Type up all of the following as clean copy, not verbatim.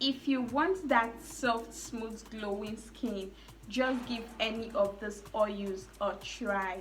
if you want that soft, smooth, glowing skin, just give any of these oils a try.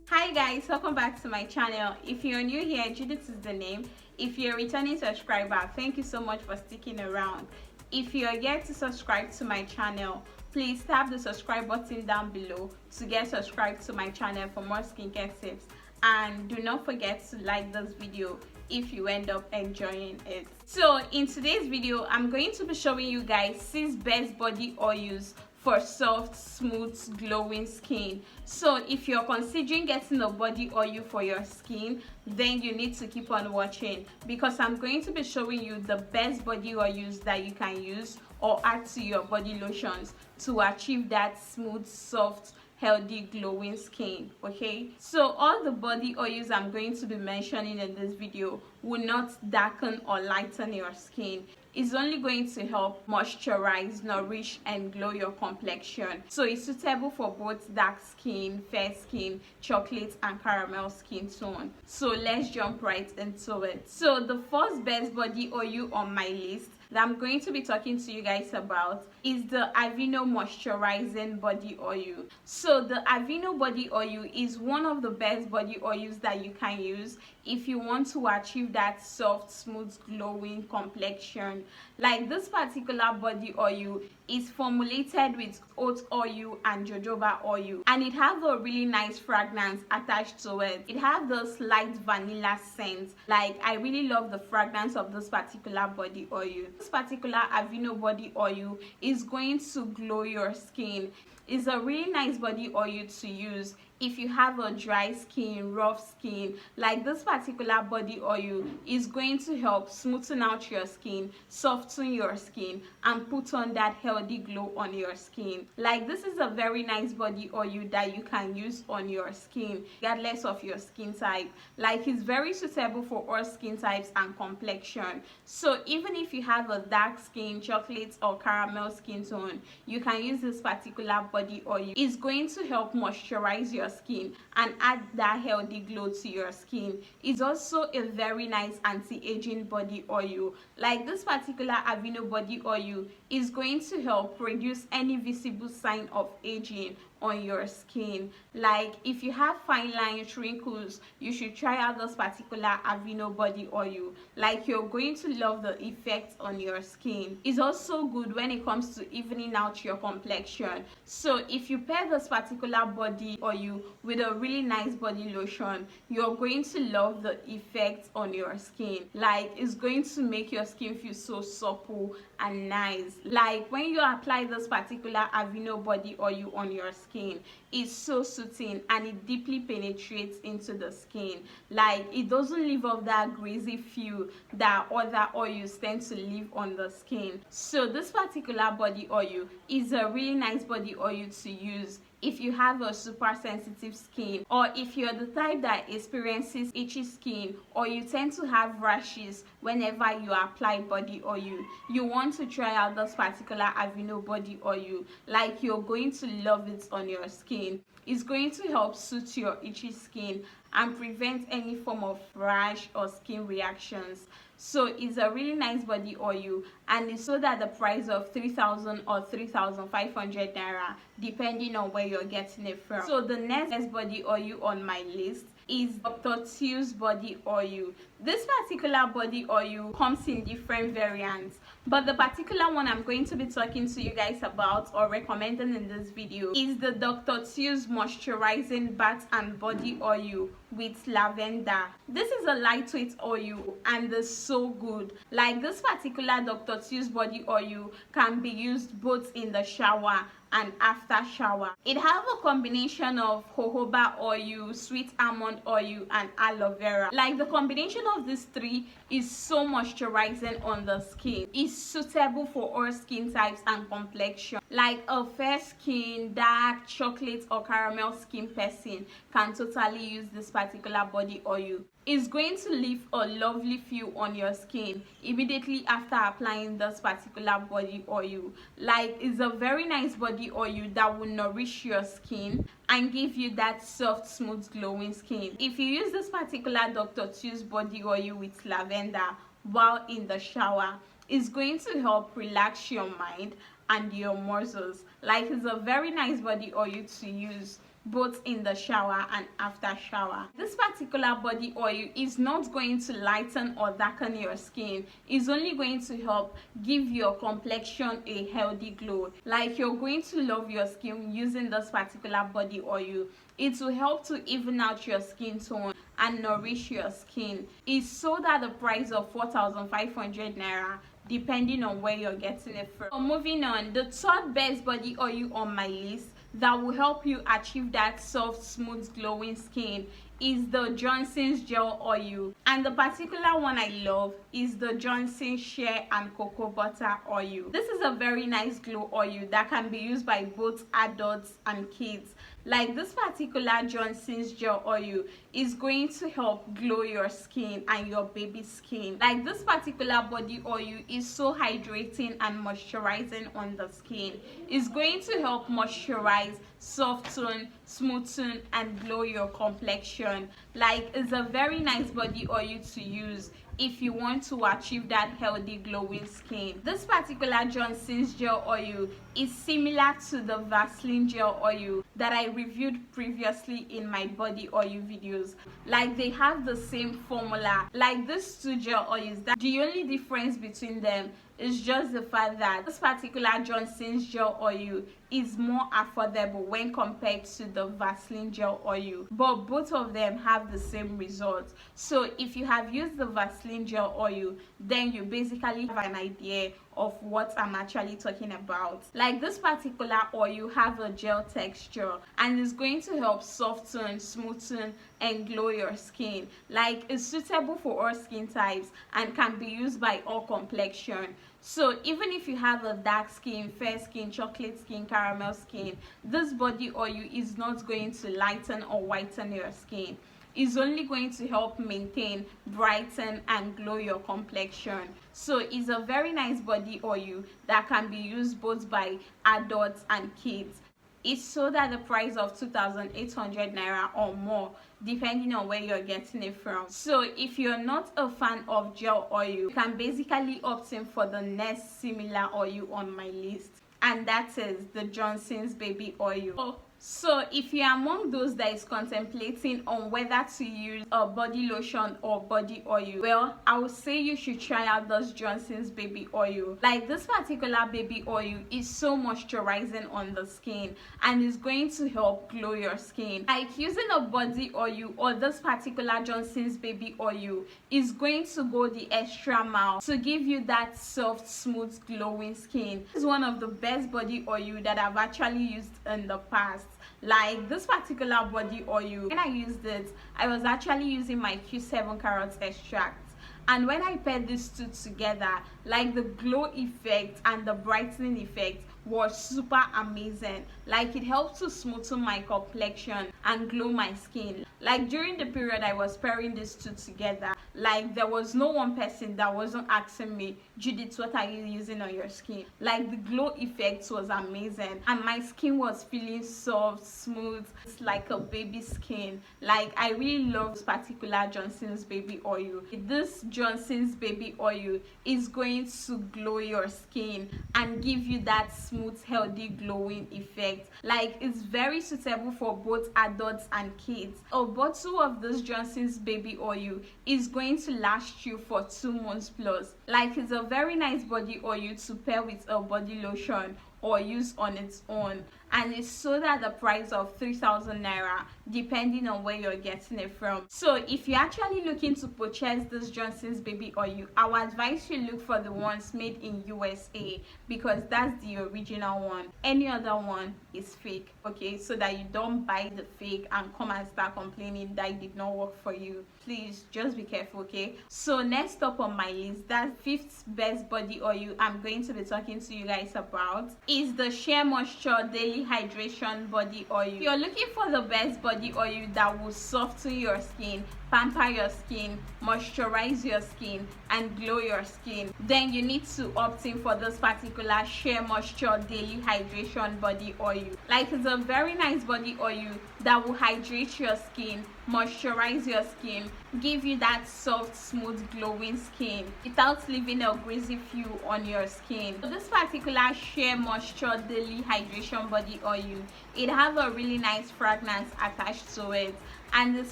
Hi guys, welcome back to my channel. If you're new here, Judith is the name. If you're a returning subscriber, thank you so much for sticking around. If you're yet to subscribe to my channel, please tap the subscribe button down below to get subscribed to my channel for more skincare tips. And do not forget to like this video if you end up enjoying it. So in today's video, I'm going to be showing you guys 6 best body oils for soft, smooth, glowing skin. So if you're considering getting a body oil for your skin, then you need to keep on watching, because I'm going to be showing you the best body oils that you can use or add to your body lotions to achieve that smooth, soft, healthy, glowing skin. Okay, so all the body oils I'm going to be mentioning in this video will not darken or lighten your skin. It's only going to help moisturize, nourish, and glow your complexion. So it's suitable for both dark skin, fair skin, chocolate, and caramel skin tone. So let's jump right into it. So the first best body oil on my list that I'm going to be talking to you guys about is the Aveeno Moisturizing Body Oil. So the Aveeno Body Oil is one of the best body oils that you can use if you want to achieve that soft, smooth, glowing complexion. Like this particular body oil is formulated with oat oil and jojoba oil, and it has a really nice fragrance attached to it. It has this light vanilla scent. Like, I really love the fragrance of this particular body oil. This particular Aveeno body oil is going to glow your skin. It's a really nice body oil to use if you have a dry skin, rough skin. Like this particular body oil is going to help smoothen out your skin, soften your skin, and put on that healthy glow on your skin. Like, this is a very nice body oil that you can use on your skin regardless of your skin type. Like, it's very suitable for all skin types and complexion. So even if you have a dark skin, chocolate or caramel skin tone, you can use this particular body oil. It's going to help moisturize your skin and add that healthy glow to your skin. It's also a very nice anti-aging body oil. Like, this particular Aveeno body oil is going to help reduce any visible sign of aging on your skin. Like, if you have fine lines, wrinkles, you should try out this particular Aveeno body oil. Like, you're going to love the effect on your skin. It's also good when it comes to evening out your complexion. So if you pair this particular body oil with a really nice body lotion, you're going to love the effect on your skin. Like, it's going to make your skin feel so supple and nice. Like, when you apply this particular Aveeno body oil on your skin, it's so soothing and it deeply penetrates into the skin. Like, it doesn't leave off that greasy feel that other oils tend to leave on the skin. So this particular body oil is a really nice body oil to use if you have a super sensitive skin, or if you're the type that experiences itchy skin, or you tend to have rashes whenever you apply body oil. You want to try out this particular Aveeno body oil. Like, you're going to love it on your skin. It's going to help soothe your itchy skin and prevent any form of rash or skin reactions. So it's a really nice body oil, and it's sold at the price of 3,000 or 3,500 naira, depending on where you're getting it from. So the next best body oil on my list is Dr. Teal's body oil. This particular body oil comes in different variants, but the particular one I'm going to be talking to you guys about or recommending in this video is the Dr. Teal's Moisturizing Bath and Body Oil with lavender. This is a lightweight oil and it's so good. Like, this particular Dr. Teal's body oil can be used both in the shower and after shower. It has a combination of jojoba oil, sweet almond oil, and aloe vera. Like, the combination of these three is so moisturizing on the skin. It's suitable for all skin types and complexion. Like, a fair skin, dark, chocolate or caramel skin person can totally use this particular body oil. It's going to leave a lovely feel on your skin immediately after applying this particular body oil. Like, it's a very nice body oil that will nourish your skin and give you that soft, smooth, glowing skin. If you use this particular Dr. Teal's body oil with lavender while in the shower, it's going to help relax your mind and your muscles. Like, it's a very nice body oil to use both in the shower and after shower. This particular body oil is not going to lighten or darken your skin. It's only going to help give your complexion a healthy glow. Like, you're going to love your skin using this particular body oil. It will help to even out your skin tone and nourish your skin. It's sold at the price of 4,500 naira, depending on where you're getting it from. So moving on, the third best body oil on my list that will help you achieve that soft, smooth, glowing skin is the Johnson's gel oil, and the particular one I love is the Johnson's shea and cocoa butter oil. This is a very nice glow oil that can be used by both adults and kids. Like, this particular Johnson's gel oil is going to help glow your skin and your baby skin. Like, this particular body oil is so hydrating and moisturizing on the skin. It's going to help moisturize, soften, smoothen, and glow your complexion. Like, it's a very nice body oil to use if you want to achieve that healthy glowing skin. This particular Johnson's gel oil is similar to the Vaseline gel oil that I reviewed previously in my body oil videos. Like, they have the same formula. Like, these two gel oils, that the only difference between them is just the fact that this particular Johnson's gel oil is more affordable when compared to the Vaseline gel oil, but both of them have the same results. So if you have used the Vaseline gel oil, then you basically have an idea of what I'm actually talking about. Like, this particular oil have a gel texture and is going to help soften, smoothen, and glow your skin. Like, it's suitable for all skin types and can be used by all complexion. So even if you have a dark skin, fair skin, chocolate skin, caramel skin, this body oil is not going to lighten or whiten your skin. It's only going to help maintain, brighten, and glow your complexion. So it's a very nice body oil that can be used both by adults and kids. It's sold at the price of 2,800 naira or more, depending on where you're getting it from. So if you're not a fan of gel oil, you can basically opt in for the next similar oil on my list, and that is the Johnson's baby oil. So if you're among those that is contemplating on whether to use a body lotion or body oil, well, I would say you should try out this Johnson's baby oil. Like, this particular baby oil is so moisturizing on the skin and is going to help glow your skin. Like, using a body oil or this particular Johnson's baby oil is going to go the extra mile to give you that soft, smooth, glowing skin. This is one of the best body oil that I've actually used in the past. Like, this particular body oil, when I used it, I was actually using my Q7 carrot extract, and when I paired these two together, like, the glow effect and the brightening effect was super amazing. Like, it helped to smoothen my complexion and glow my skin. Like, during the period I was pairing these two together, like, there was no one person that wasn't asking me, Judith, what are you using on your skin? Like, the glow effect was amazing and my skin was feeling soft, smooth. It's like a baby skin. Like, I really love this particular Johnson's baby oil. This Johnson's baby oil is going to glow your skin and give you that smooth, healthy, glowing effect. Like, it's very suitable for both adults and kids. A bottle of this Johnson's baby oil is going to last you for 2 months plus. Like, it's a very nice body oil to pair with a body lotion or use on its own, and it's sold at the price of 3,000 naira, depending on where you're getting it from. So if you're actually looking to purchase this Johnson's baby oil, I would advise you look for the ones made in USA, because that's the original one. Any other one is fake, okay? So that you don't buy the fake and come and start complaining that it did not work for you. Please just be careful, okay? So next up on my list, that 5th best body oil I'm going to be talking to you guys about is the Sheamoisture Daily Hydration Body Oil. If you're looking for the best body oil that will soften your skin pamper your skin, moisturize your skin, and glow your skin, then you need to opt in for this particular Sheamoisture daily hydration body oil. Like, it's a very nice body oil that will hydrate your skin, moisturize your skin, give you that soft, smooth, glowing skin without leaving a greasy feel on your skin. So this particular Sheamoisture daily hydration body oil, it have a really nice fragrance attached to it, and it's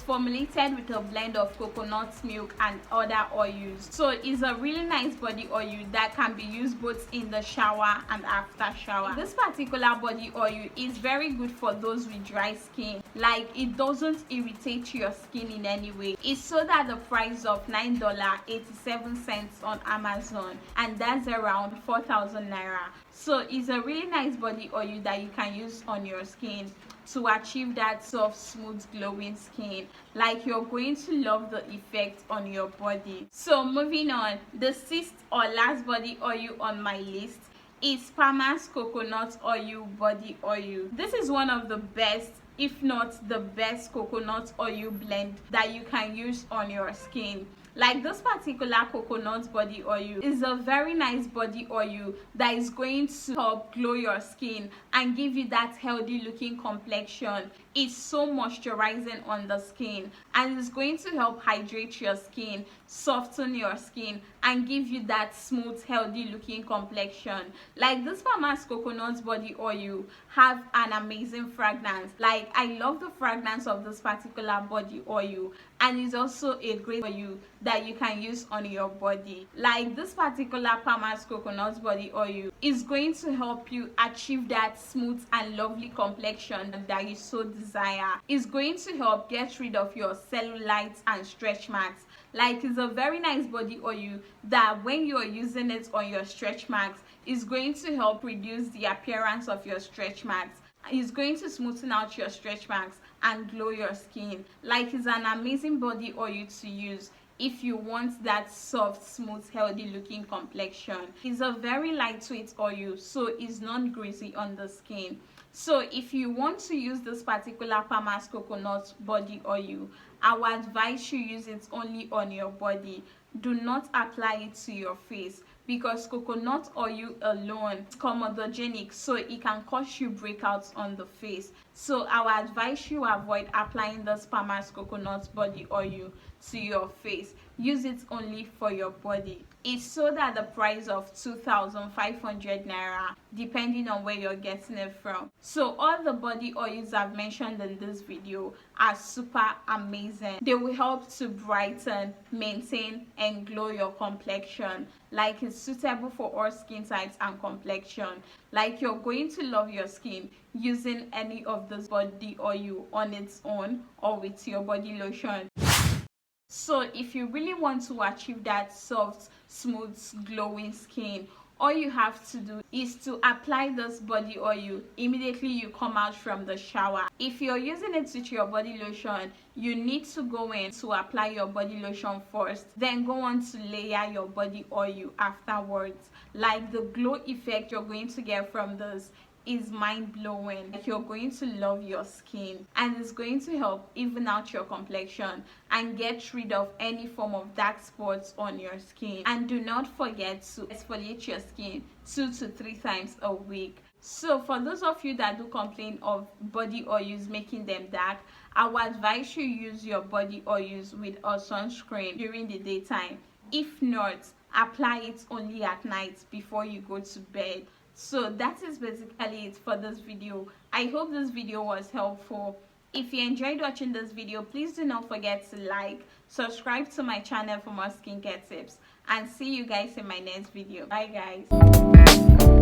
formulated with a blend of coconut milk and other oils. So it's a really nice body oil that can be used both in the shower and after shower. This particular body oil is very good for those with dry skin. Like, it doesn't irritate your skin in any way. It's sold at the price of $9.87 on Amazon, and that's around 4,000 naira. So it's a really nice body oil that you can use on your skin to achieve that soft, smooth, glowing skin. Like, you're going to love the effect on your body. So moving on, the sixth or last body oil on my list is Palmer's coconut oil body oil. This is one of the best, if not the best, coconut oil blend that you can use on your skin. Like, this particular coconut body oil is a very nice body oil that is going to help glow your skin and give you that healthy looking complexion. It's so moisturizing on the skin, and it's going to help hydrate your skin, soften your skin, and give you that smooth, healthy looking complexion. Like, this Palmer's coconut body oil have an amazing fragrance. Like, I love the fragrance of this particular body oil, and it's also a great oil that you can use on your body. Like, this particular Palmer's coconut body oil is going to help you achieve that smooth and lovely complexion that you so desire. It's going to help get rid of your cellulites and stretch marks. Like, it's a very nice body oil that when you are using it on your stretch marks, is going to help reduce the appearance of your stretch marks. It's going to smoothen out your stretch marks and glow your skin. Like, it's an amazing body oil to use if you want that soft, smooth, healthy looking complexion. It's a very lightweight oil, so it's not greasy on the skin. So if you want to use this particular Palmer's coconut body oil, I would advise you use it only on your body. Do not apply it to your face, because coconut oil alone is comedogenic, so it can cause you breakouts on the face. So I would advise you avoid applying this Palmer's coconut body oil to your face. Use it only for your body. It's sold at the price of 2,500 naira, depending on where you're getting it from. So all the body oils I've mentioned in this video are super amazing. They will help to brighten, maintain, and glow your complexion. Like, it's suitable for all skin types and complexion. Like, you're going to love your skin using any of this body oil on its own or with your body lotion. So if you really want to achieve that soft, smooth, glowing skin, all you have to do is to apply this body oil immediately you come out from the shower. If you're using it with your body lotion, you need to go in to apply your body lotion first, then go on to layer your body oil afterwards. Like, the glow effect you're going to get from this is mind-blowing. Like, you're going to love your skin, and it's going to help even out your complexion and get rid of any form of dark spots on your skin. And do not forget to exfoliate your skin 2 to 3 times a week. So for those of you that do complain of body oils making them dark, I would advise you use your body oils with a sunscreen during the daytime. If not, apply it only at night before you go to bed. So that is basically it for this video. I hope this video was helpful. If you enjoyed watching this video, please do not forget to like, subscribe to my channel for more skincare tips, and see you guys in my next video. Bye guys.